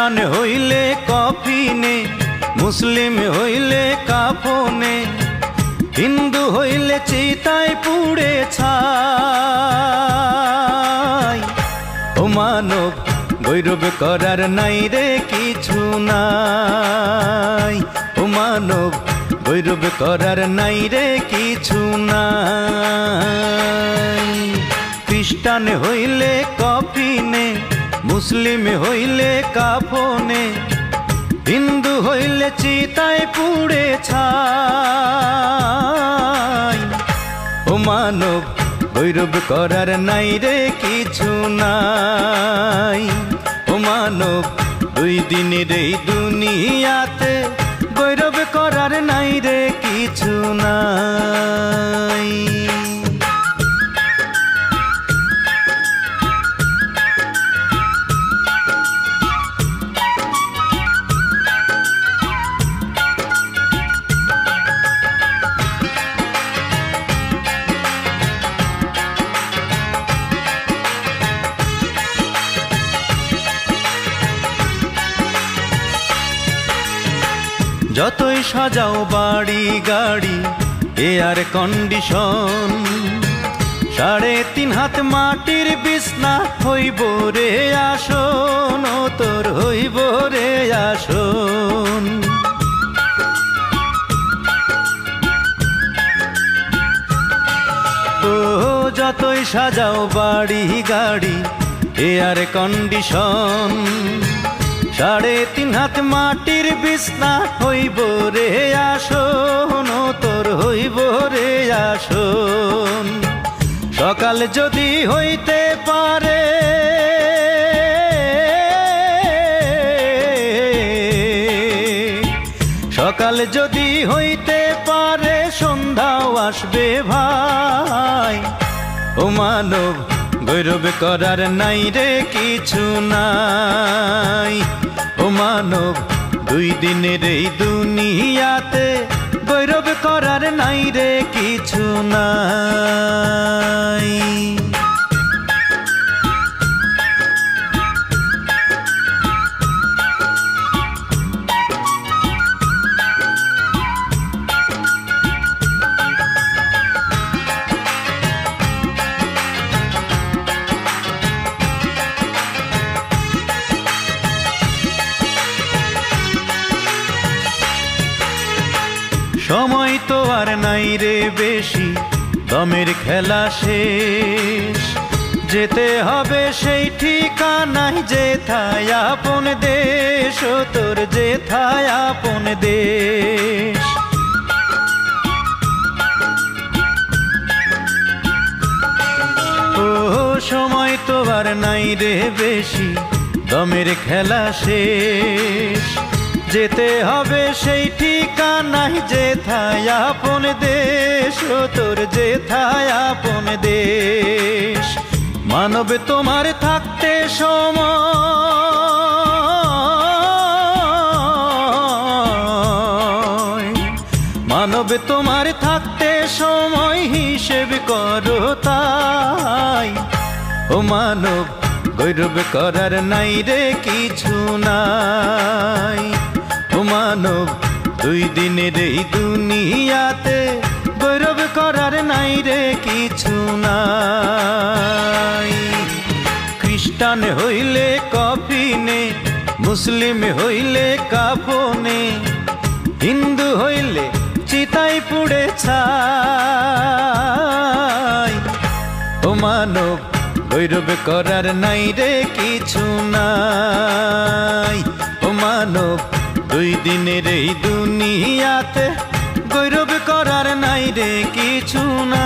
খ্রিস্টান হইলে কফিনে, মুসলিম হইলে কাফনে, হিন্দু হইলে চিতায় পুড়ে ছাই। ও মানব গৌরব করার নাই রে কিছু নাই, ও মানব গৌরব করার নাই রে কিছু নাই। খ্রিস্টান হইলে কফিনে, মুসলিম হইলে কাফনে, হিন্দু হইলে চিতায় পুড়ে ছাই। ও মানব গৌরব করার নাই রে কিছু নাই, ও মানব দুই দিনের এই দুনিয়াতে গৌরব করার নাই রে কিছু নাই। যতই সাজাও বাড়ি গাড়ি এয়ার কন্ডিশন, 3.5 হাত মাটির বিছনা হইব রে আসন, ও তোর হইব রে আসন। ও যতই সাজাও বাড়ি গাড়ি এয়ার কন্ডিশন, 3.5 হাত মাটির বিছনা হইব রে আসন, ও তোর হইব রে আসন। সকাল যদি হইতে পারে, সকাল যদি হইতে পারে, সন্ধ্যাও আসবে ভাই। ও মানব গৌরব করার নাই রে কিছু নাই, ও মানব দুই দিনের এই দুনিয়াতে গৌরব করার নাই রে কিছু নাই। সময় তো আর নাই রে বেশি, দমের খেলা শেষ, যেতে হবে সেই ঠিকানায় যেথায় আপন দেশ, ও তোর যেথায় আপন দেশ। ও সময় তো আর নাই রে বেশি, দমের খেলা শেষ, যেতে হবে সেই ঠিকানায় যেথায় আপন দেশ, ও তোর যেথায় আপন দেশ। মানব তোমার থাকতে সময়, মানব তোমার থাকতে সময় হিসেব করো তাই। ও মানব গৌরব করার নাই রে কিছু নাই, ও মানব দুই দিনের এই দুনিয়াতে গৌরব করার নাই রে কিছু নাই। খ্রিস্টান হইলে কফিনে, মুসলিম হইলে কাফনে, হিন্দু হইলে চিতায় পুড়ে ছাই। ও মানব গৌরব করার নাই রে কিছু নাই, ও মানব দুই দিনের এই দুনিয়াতে গৌরব করার নাই রে কিছু নাই।